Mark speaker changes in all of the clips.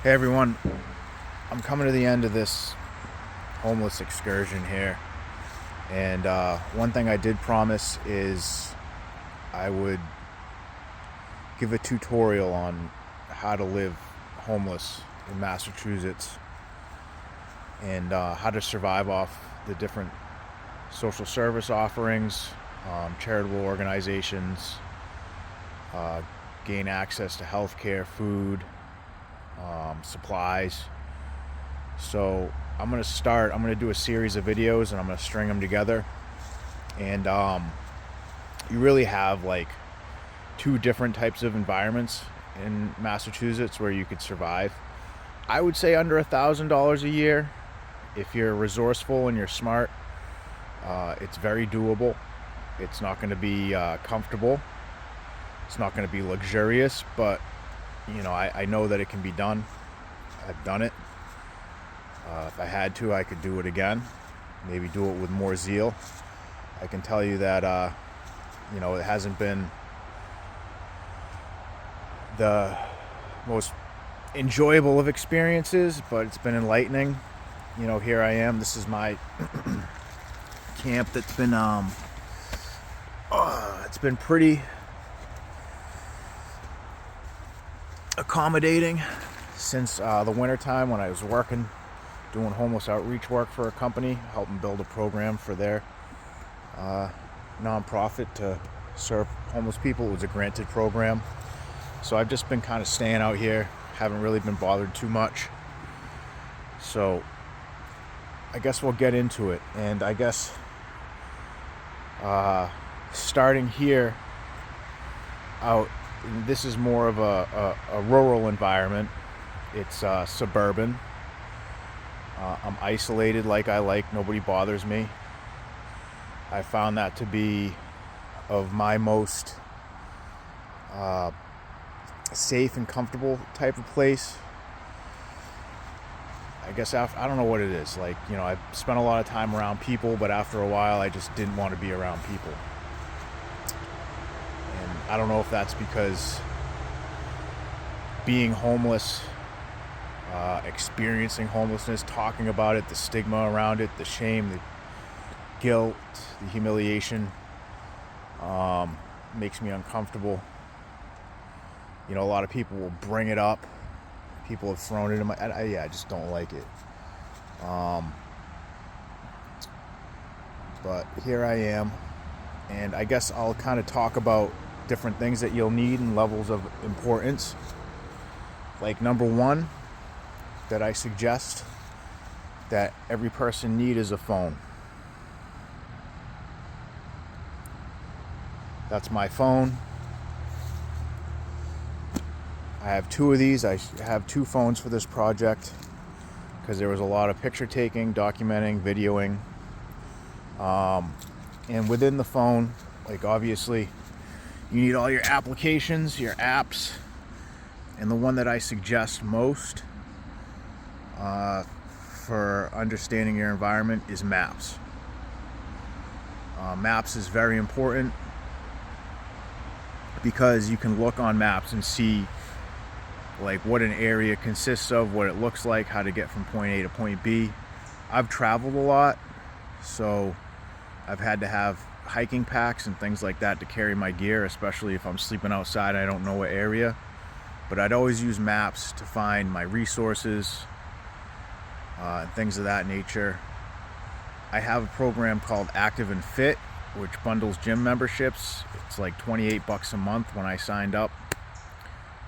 Speaker 1: Hey everyone, I'm coming to the end of this homeless excursion here. And one thing I did promise is I would give a tutorial on how to live homeless in Massachusetts and how to survive off the different social service offerings, charitable organizations, uh, gain access to healthcare, food, supplies. So I'm gonna do a series of videos and I'm gonna string them together. And you really have like two different types of environments in Massachusetts where you could survive. I would say under $1,000 a year. If you're resourceful and you're smart, it's very doable. It's not going to be comfortable. It's not going to be luxurious, but I know that it can be done. I've done it. If I had to, I could do it again. Maybe do it with more zeal. I can tell you that it hasn't been the most enjoyable of experiences, but it's been enlightening. Here I am. This is my camp that's been it's been pretty accommodating since the winter time when I was doing homeless outreach work for a company, helping build a program for their nonprofit to serve homeless people. It was a granted program. So I've just been kind of staying out here, haven't really been bothered too much. So I guess we'll get into it. And I guess starting here out, this is more of a rural environment. It's suburban. I'm isolated like I like. Nobody bothers me. I found that to be of my most safe and comfortable type of place. I guess I don't know what it is. I spent a lot of time around people, but after a while I just didn't want to be around people. And I don't know if that's because being homeless, experiencing homelessness, talking about it, the stigma around it, the shame, the guilt, the humiliation, makes me uncomfortable. A lot of people will bring it up. People have thrown it in I just don't like it. But here I am, and I guess I'll kind of talk about different things that you'll need and levels of importance. Like number one, that I suggest that every person need is a phone. That's my phone. I have two of these. I have two phones for this project because there was a lot of picture taking, documenting, videoing. And within the phone, obviously, you need all your applications, your apps, and the one that I suggest most for understanding your environment is Maps. Maps is very important because you can look on maps and see what an area consists of, what it looks like, how to get from point A to point B. I've traveled a lot, so I've had to have hiking packs and things like that to carry my gear, especially if I'm sleeping outside and I don't know what area. But I'd always use maps to find my resources, and things of that nature. I have a program called Active and Fit, which bundles gym memberships. It's like $28 a month when I signed up.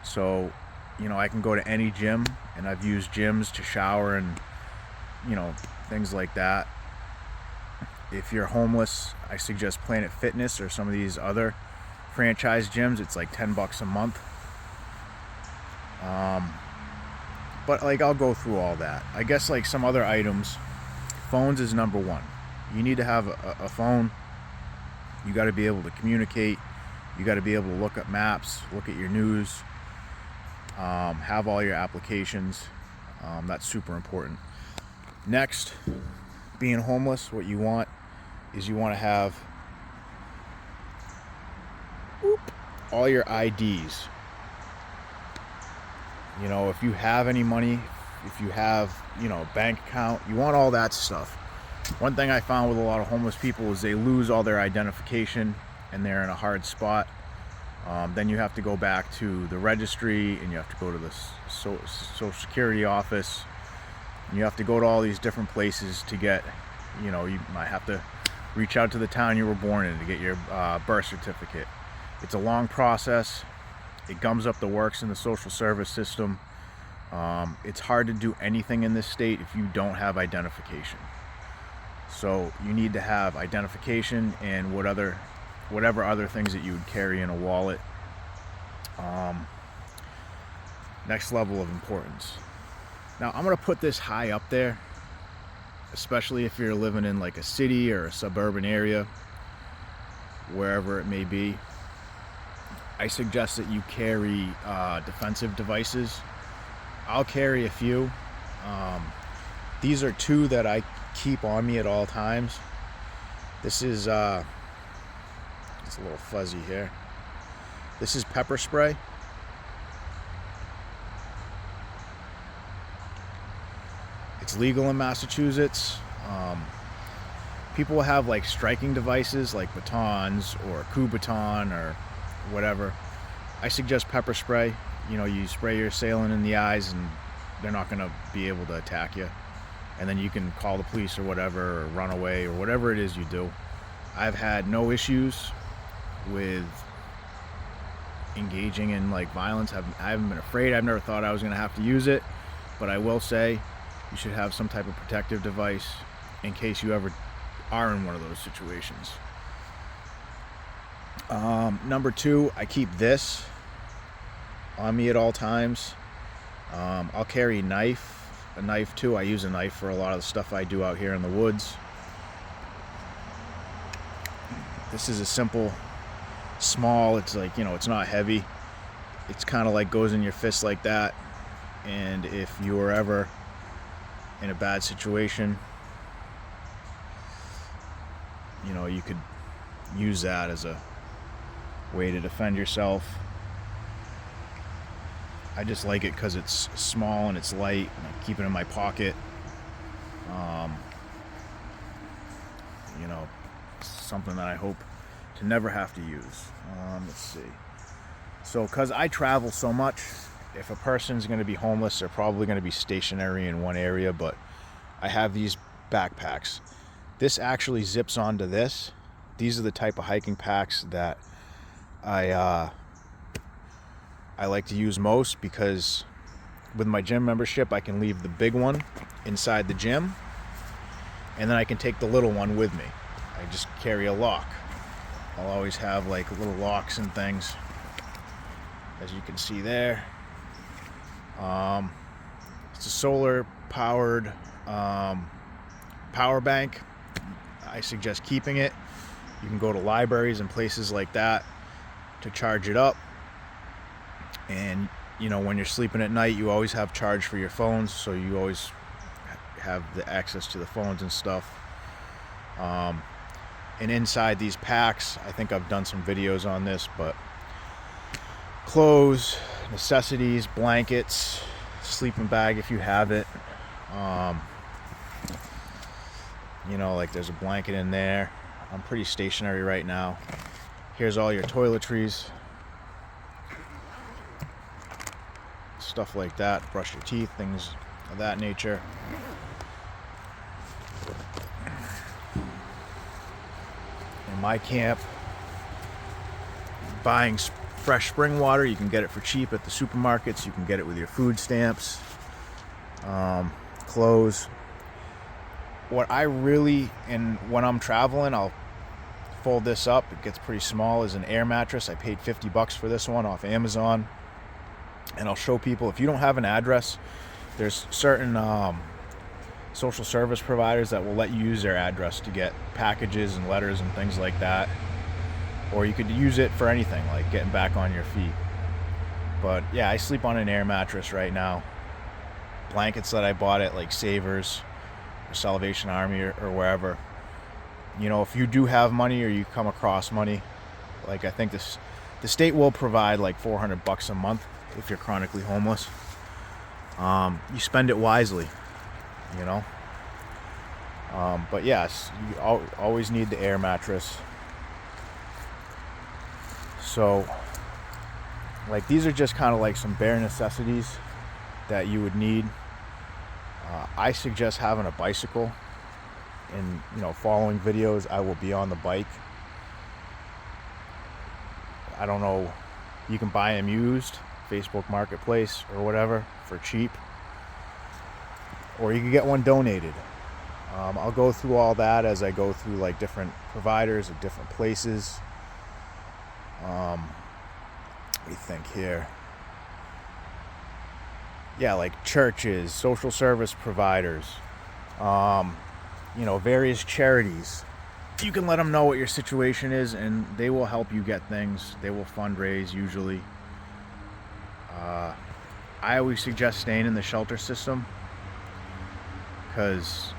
Speaker 1: So I can go to any gym, and I've used gyms to shower and things like that. If you're homeless, I suggest Planet Fitness or some of these other franchise gyms. It's like $10 a month. But I'll go through all that. I guess some other items, phones is number one. You need to have a phone. You got to be able to communicate. You got to be able to look up maps, look at your news, have all your applications. That's super important. Next, being homeless, what you want is you want to have all your IDs. You know, if you have any money, if you have, you know, a bank account, you want all that stuff. One thing I found with a lot of homeless people is they lose all their identification and they're in a hard spot. Then you have to go back to the registry and you have to go to the Social Security office. And you have to go to all these different places to get, you know, you might have to reach out to the town you were born in to get your birth certificate. It's a long process. It gums up the works in the social service system. It's hard to do anything in this state if you don't have identification. So you need to have identification and whatever other things that you would carry in a wallet. Next level of importance. Now I'm going to put this high up there, especially if you're living in like a city or a suburban area, wherever it may be. I suggest that you carry defensive devices. I'll carry a few. These are two that I keep on me at all times. This is it's a little fuzzy here. This is pepper spray. It's legal in Massachusetts. People have like striking devices like batons or coup baton or whatever. I suggest pepper spray. You know, you spray your assailant in the eyes and they're not going to be able to attack you. And then you can call the police or whatever, or run away or whatever it is you do. I've had no issues with engaging in like violence. I haven't been afraid. I've never thought I was going to have to use it, but I will say you should have some type of protective device in case you ever are in one of those situations. Number two, I keep this on me at all times. I'll carry a knife too. I use a knife for a lot of the stuff I do out here in the woods. This is a simple, small, it's like, you know, it's not heavy. It's kind of like goes in your fist like that. And if you were ever in a bad situation, you know, you could use that as a way to defend yourself. I just like it because it's small and it's light, and I keep it in my pocket. You know, something that I hope to never have to use. Let's see. So, because I travel so much, if a person's going to be homeless, they're probably going to be stationary in one area, but I have these backpacks. This actually zips onto this. These are the type of hiking packs that I like to use most, because with my gym membership I can leave the big one inside the gym and then I can take the little one with me. I just carry a lock. I'll always have like little locks and things, as you can see there. It's a solar powered power bank. I suggest keeping it. You can go to libraries and places like that to charge it up. And you know, when you're sleeping at night, you always have charge for your phones, so you always have the access to the phones and stuff. And inside these packs, I think I've done some videos on this, but clothes, necessities, blankets, sleeping bag if you have it. You know, like there's a blanket in there. I'm pretty stationary right now. Here's all your toiletries, stuff like that, brush your teeth, things of that nature. In my camp, buying fresh spring water, you can get it for cheap at the supermarkets. You can get it with your food stamps. Clothes. What I really, and when I'm traveling, I'll fold this up. It gets pretty small, is an air mattress. I paid $50 for this one off Amazon. And I'll show people, if you don't have an address, there's certain social service providers that will let you use their address to get packages and letters and things like that. Or you could use it for anything, like getting back on your feet. But yeah, I sleep on an air mattress right now. Blankets that I bought at like Savers or Salvation Army or wherever. You know, if you do have money or you come across money, like I think the state will provide like $400 a month if you're chronically homeless. you spend it wisely, you know. But yes, you always need the air mattress. So, like, these are just kind of like some bare necessities that you would need. I suggest having a bicycle. In, you know, following videos, I will be on the bike. I don't know, you can buy them used, Facebook Marketplace or whatever, for cheap. Or you can get one donated. I'll go through all that as I go through like different providers at different places. Let me think here. Yeah, like churches, social service providers, you know, various charities. You can let them know what your situation is, and they will help you get things. They will fundraise usually. I always suggest staying in the shelter system, because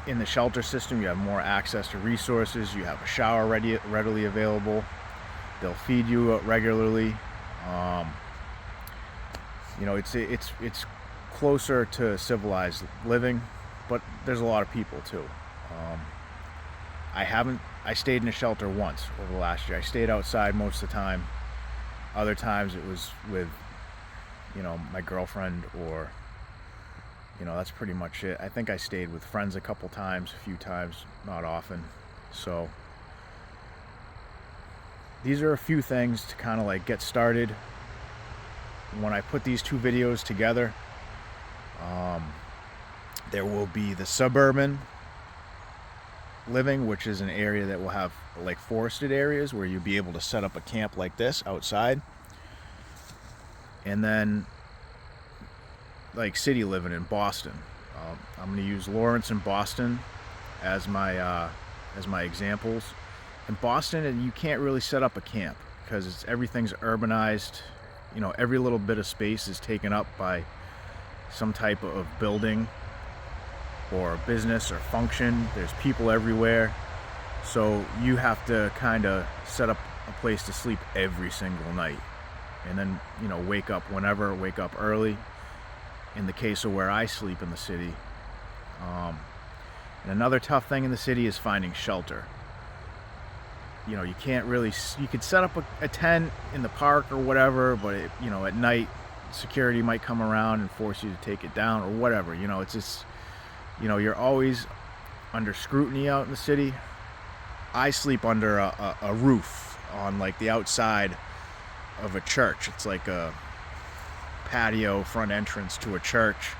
Speaker 1: in the shelter system you have more access to resources. You have a shower readily available. They'll feed you regularly. You know, it's closer to civilized living, but there's a lot of people too. I stayed in a shelter once over the last year. I stayed outside most of the time. Other times it was with, you know, my girlfriend, or, you know, that's pretty much it. I think I stayed with friends a couple times, a few times, not often. So these are a few things to kind of like get started. When I put these two videos together, there will be the suburban living, which is an area that will have like forested areas where you'll be able to set up a camp like this outside. And then like city living in Boston. I'm going to use Lawrence and Boston as my examples. In Boston, you can't really set up a camp because everything's urbanized. You know, every little bit of space is taken up by some type of building or business or function. There's people everywhere. So you have to kind of set up a place to sleep every single night. And then, you know, wake up early. In the case of where I sleep in the city. And another tough thing in the city is finding shelter. You know, you could set up a tent in the park or whatever, but you know, at night security might come around and force you to take it down or whatever. You know, it's just, you know, you're always under scrutiny out in the city. I sleep under a roof on like the outside of a church. It's like a patio front entrance to a church,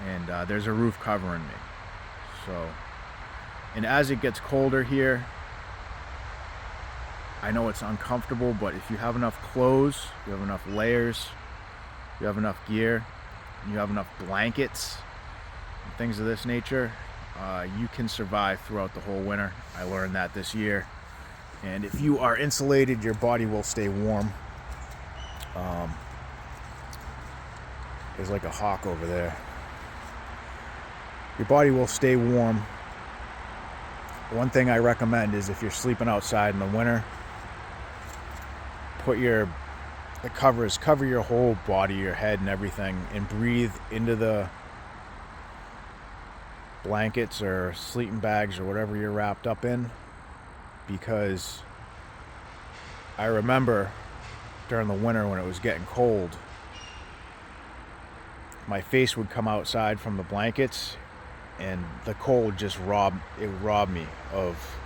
Speaker 1: and there's a roof covering me. So, and as it gets colder here, I know it's uncomfortable, but if you have enough clothes, you have enough layers, you have enough gear, you have enough blankets and things of this nature, you can survive throughout the whole winter. I learned that this year. And if you are insulated, your body will stay warm. There's like a hawk over there. Your body will stay warm. One thing I recommend is if you're sleeping outside in the winter, cover your whole body, your head and everything, and breathe into the blankets or sleeping bags or whatever you're wrapped up in. Because I remember during the winter when it was getting cold, my face would come outside from the blankets, and the cold just robbed me of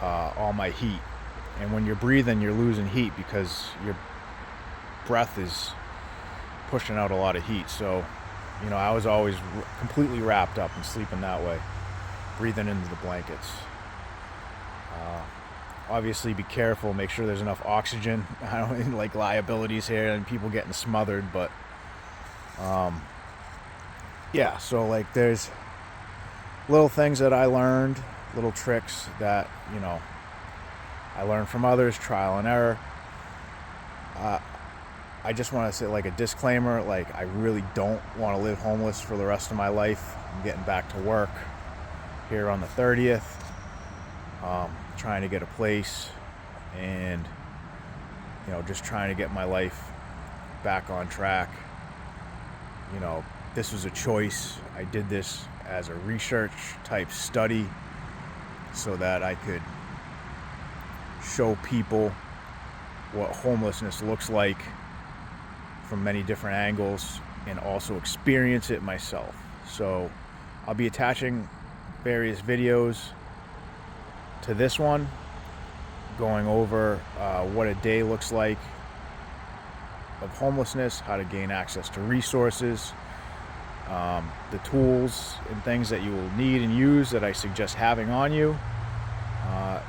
Speaker 1: all my heat. And when you're breathing, you're losing heat because your breath is pushing out a lot of heat. So, you know, I was always completely wrapped up and sleeping that way, breathing into the blankets. Obviously, be careful. Make sure there's enough oxygen. I don't like liabilities here and people getting smothered, but yeah. So like, there's little things that I learned, little tricks that, you know, I learned from others, trial and error. I just want to say, like, a disclaimer, like, I really don't want to live homeless for the rest of my life. I'm getting back to work here on the 30th. Trying to get a place and, you know, just trying to get my life back on track. You know, this was a choice. I did this as a research type study so that I could show people what homelessness looks like from many different angles and also experience it myself. So I'll be attaching various videos to this one, going over what a day looks like of homelessness, how to gain access to resources, the tools and things that you will need and use that I suggest having on you,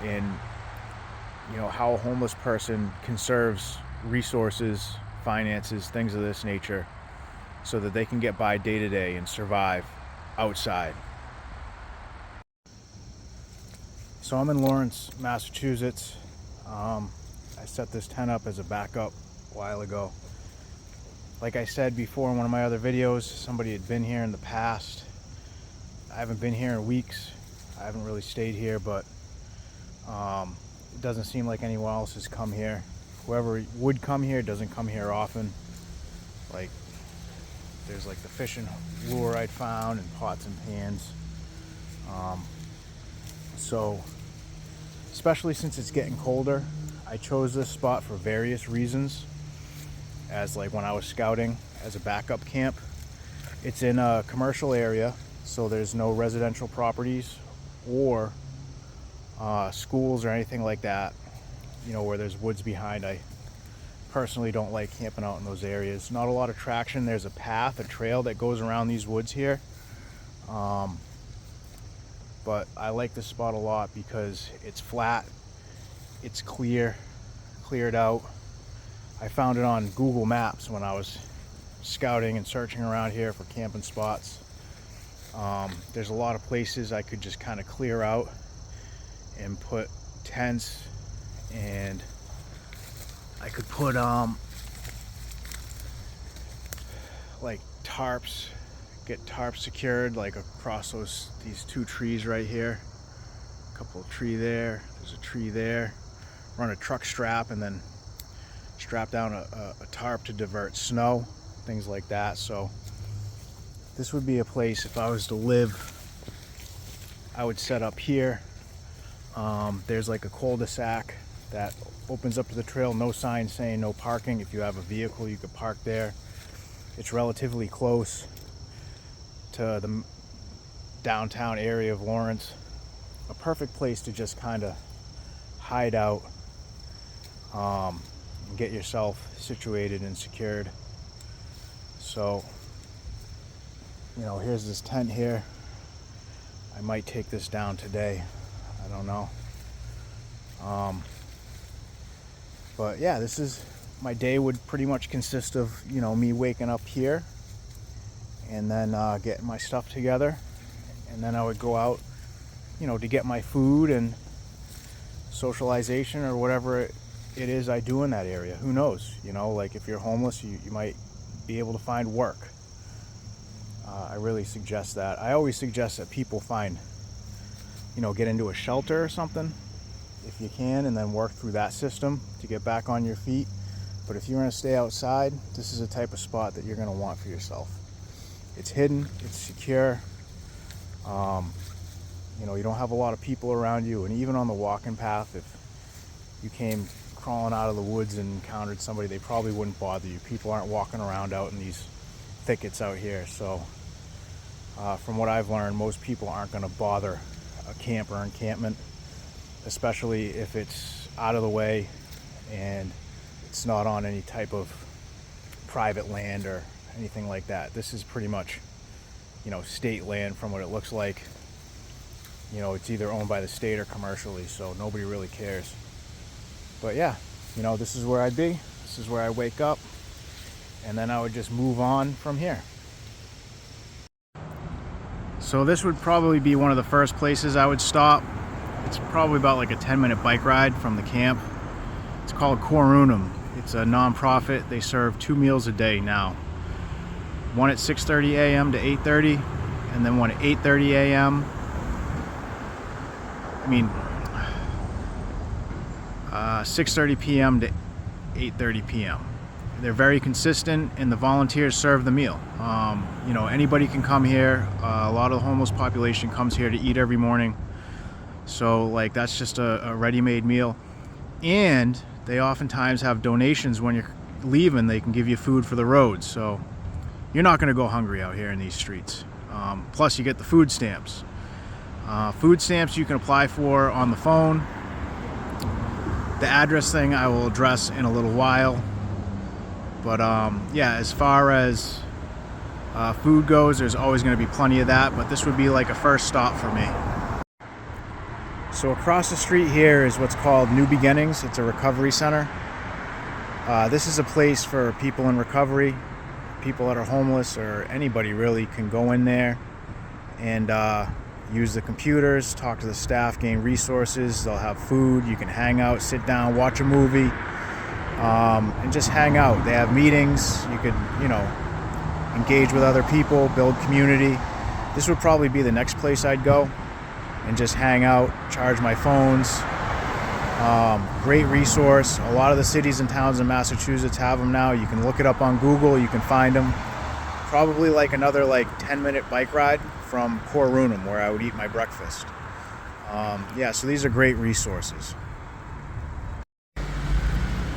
Speaker 1: and you know, how a homeless person conserves resources, finances, things of this nature, so that they can get by day to day and survive outside. So I'm in Lawrence, Massachusetts. I set this tent up as a backup a while ago. Like I said before in one of my other videos, somebody had been here in the past. I haven't been here in weeks. I haven't really stayed here, but it doesn't seem like anyone else has come here. Whoever would come here doesn't come here often. Like, there's like the fishing lure I'd found and pots and pans. So, especially since it's getting colder, I chose this spot for various reasons. As like when I was scouting as a backup camp, it's in a commercial area, so there's no residential properties or schools or anything like that, you know, where there's woods behind. I personally don't like camping out in those areas. Not a lot of traction. There's a path, a trail that goes around these woods here, but I like this spot a lot because it's flat, it's cleared out. I found it on Google Maps when I was scouting and searching around here for camping spots. There's a lot of places I could just kind of clear out and put tents, and I could put like tarps, get tarps secured like across these two trees right here. A couple of tree there, there's a tree there. Run a truck strap and then strap down a tarp to divert snow, things like that. So this would be a place, if I was to live, I would set up here. There's like a cul-de-sac that opens up to the trail, no sign saying no parking. If you have a vehicle, you could park there. It's relatively close to the downtown area of Lawrence. A perfect place to just kind of hide out, and get yourself situated and secured. So, you know, here's this tent here. I might take this down today. I don't know. But yeah, this is, my day would pretty much consist of, you know, me waking up here and then getting my stuff together, and then I would go out, you know, to get my food and socialization or whatever it is I do in that area. Who knows, you know, like if you're homeless, you might be able to find work. I really suggest that. I always suggest that people find, you know, get into a shelter or something if you can, and then work through that system to get back on your feet. But if you're going to stay outside, this is a type of spot that you're going to want for yourself. It's hidden, it's secure. You know, you don't have a lot of people around you, and even on the walking path, if you came crawling out of the woods and encountered somebody, they probably wouldn't bother you. People aren't walking around out in these thickets out here. So from what I've learned, most people aren't going to bother a camp or encampment, especially if it's out of the way and it's not on any type of private land or anything like that. This is pretty much, you know, state land from what it looks like. You know, it's either owned by the state or commercially, so nobody really cares. But yeah, you know, this is where I'd be. This is where I wake up, and then I would just move on from here. So this would probably be one of the first places I would stop. It's probably about like a 10-minute bike ride from the camp. It's called Corunum. It's a non-profit. They serve 2 meals a day now. One at 6:30 a.m. to 8:30, and then one at 8:30 a.m. 6:30 p.m. to 8:30 p.m. They're very consistent, and the volunteers serve the meal. Anybody can come here. A lot of the homeless population comes here to eat every morning. So like that's just a ready-made meal. And they oftentimes have donations when you're leaving. They can give you food for the road. So you're not going to go hungry out here in these streets. Plus you get the food stamps. Food stamps you can apply for on the phone. The address thing I will address in a little while. But yeah, as far as food goes, there's always going to be plenty of that, but this would be like a first stop for me. So across the street here is what's called New Beginnings. It's a recovery center. This is a place for people in recovery, people that are homeless, or anybody really can go in there and use the computers, talk to the staff, gain resources. They'll have food. You can hang out, sit down, watch a movie, and just hang out. They have meetings. You could, engage with other people, build community. This would probably be the next place I'd go and just hang out, charge my phones. Great resource. A lot of the cities and towns in Massachusetts have them now. You can look it up on Google. You can find them. Probably like another 10-minute bike ride from Corunum, where I would eat my breakfast. So these are great resources.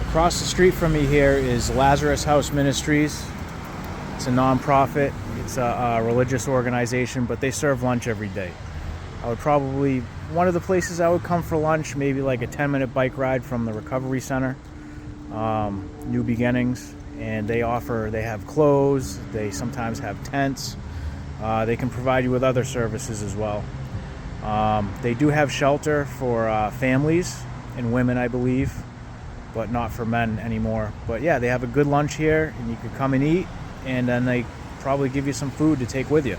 Speaker 1: Across the street from me here is Lazarus House Ministries. It's a non-profit. It's a religious organization, but they serve lunch every day. I would probably, one of the places I would come for lunch, maybe like a 10-minute bike ride from the recovery center, New Beginnings. And they have clothes, they sometimes have tents. They can provide you with other services as well. They do have shelter for families and women, I believe, but not for men anymore. But yeah, they have a good lunch here, and you could come and eat, and then they probably give you some food to take with you.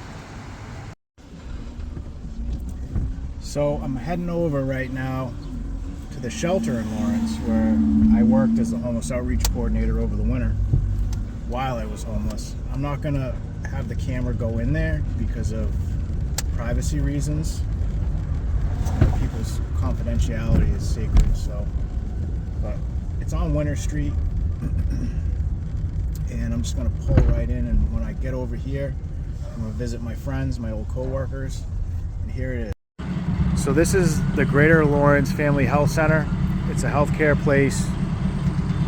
Speaker 1: So I'm heading over right now to the shelter in Lawrence, where I worked as the homeless outreach coordinator over the winter while I was homeless. I'm not gonna have the camera go in there because of privacy reasons. People's confidentiality is sacred, but it's on Winter Street. And I'm just gonna pull right in, and when I get over here, I'm gonna visit my friends, my old co-workers, and here it is. So this is the Greater Lawrence Family Health Center. It's a healthcare place.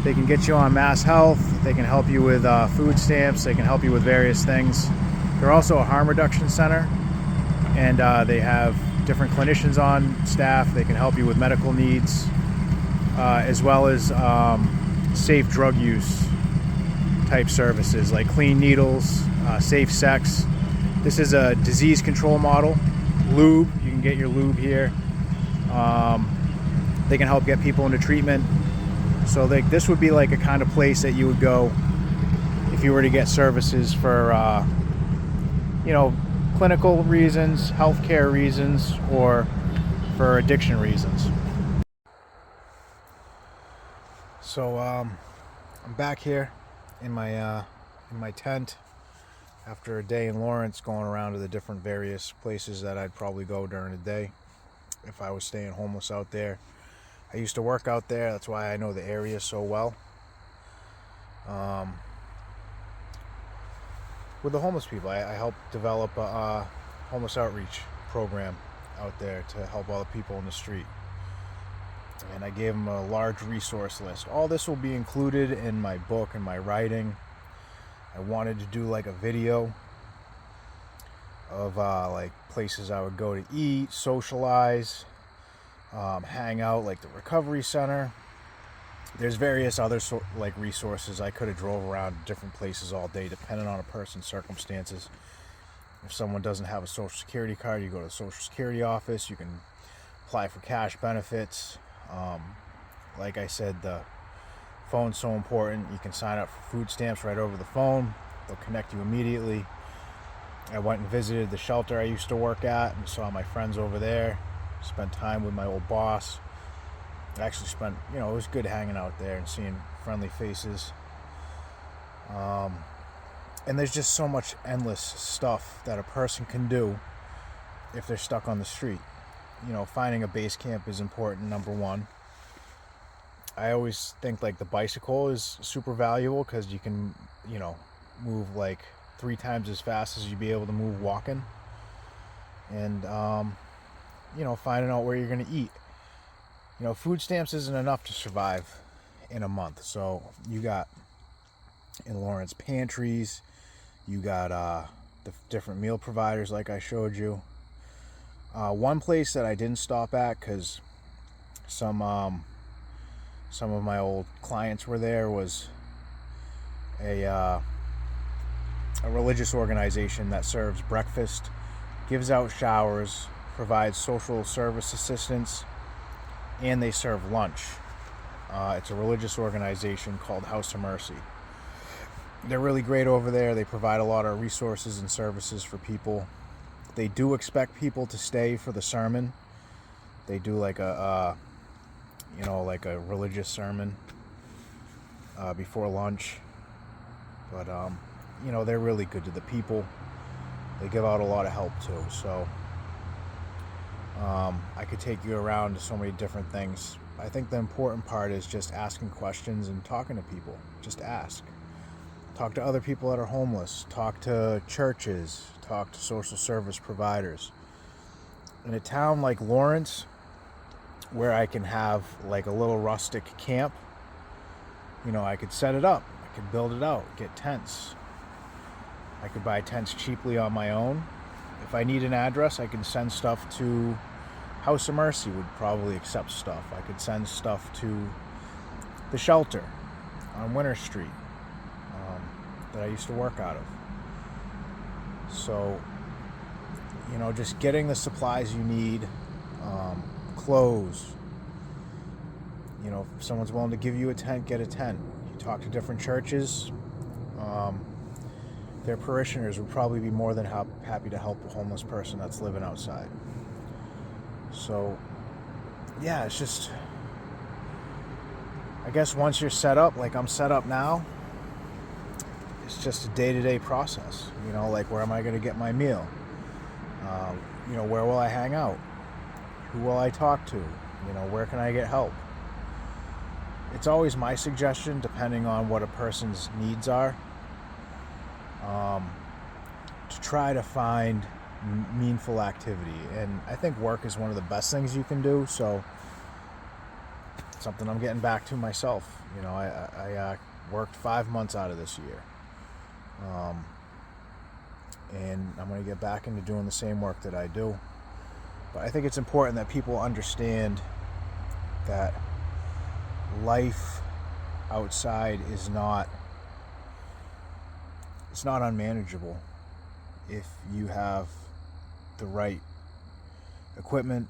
Speaker 1: They can get you on Mass Health. They can help you with food stamps. They can help you with various things. They're also a harm reduction center, and they have different clinicians on staff. They can help you with medical needs, as well as safe drug use type services like clean needles, safe sex. This is a disease control model. Lube, you can get your lube here. They can help get people into treatment. So this would be like a kind of place that you would go if you were to get services for, clinical reasons, healthcare reasons, or for addiction reasons. So I'm back here in my tent after a day in Lawrence, going around to the different various places that I'd probably go during the day if I was staying homeless out there. I used to work out there, that's why I know the area so well. With the homeless people, I helped develop a homeless outreach program out there to help all the people in the street. And I gave them a large resource list. All this will be included in my book and my writing. I wanted to do like a video of places I would go to eat, socialize, hang out, like the recovery center. There's various other resources. I could have drove around different places all day depending on a person's circumstances. If someone doesn't have a social security card, you go to the social security office. You can apply for cash benefits. Like I said, the phone's so important. You can sign up for food stamps right over the phone. They'll connect you immediately. I went and visited the shelter I used to work at and saw my friends over there. Spent time with my old boss. I actually spent, it was good hanging out there and seeing friendly faces. And there's just so much endless stuff that a person can do if they're stuck on the street. Finding a base camp is important, number one. I always think like the bicycle is super valuable because you can, move like 3 times as fast as you'd be able to move walking. And, finding out where you're going to eat. Food stamps isn't enough to survive in a month. So you got in Lawrence pantries, you got the different meal providers like I showed you. One place that I didn't stop at because some of my old clients were there was a religious organization that serves breakfast, gives out showers, provides social service assistance, and they serve lunch. It's a religious organization called House of Mercy. They're really great over there. They provide a lot of resources and services for people. They do expect people to stay for the sermon. They do like a religious sermon before lunch. But they're really good to the people. They give out a lot of help too. So I could take you around to so many different things. I think the important part is just asking questions and talking to people. Just ask. Talk to other people that are homeless. Talk to churches. Talk to social service providers. In a town like Lawrence, where I can have like a little rustic camp, I could set it up. I could build it out, get tents. I could buy tents cheaply on my own. If I need an address, I can send stuff to House of Mercy would probably accept stuff. I could send stuff to the shelter on Winter Street that I used to work out of. So, just getting the supplies you need, clothes. If someone's willing to give you a tent, get a tent. You talk to different churches. Their parishioners would probably be more than happy to help a homeless person that's living outside. So, yeah, it's just, I guess once you're set up, like I'm set up now, it's just a day-to-day process. Like where am I going to get my meal? Where will I hang out? Who will I talk to? Where can I get help? It's always my suggestion, depending on what a person's needs are, to try to find meaningful activity. And I think work is one of the best things you can do. So something I'm getting back to myself. I worked 5 months out of this year. And I'm going to get back into doing the same work that I do. But I think it's important that people understand that life outside is not unmanageable if you have the right equipment,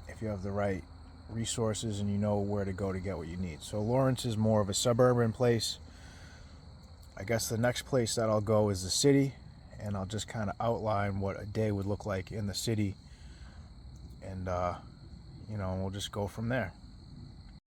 Speaker 1: if you have the right resources, and you know where to go to get what you need. So Lawrence is more of a suburban place. I guess the next place that I'll go is the city, and I'll just kind of outline what a day would look like in the city, and we'll just go from there.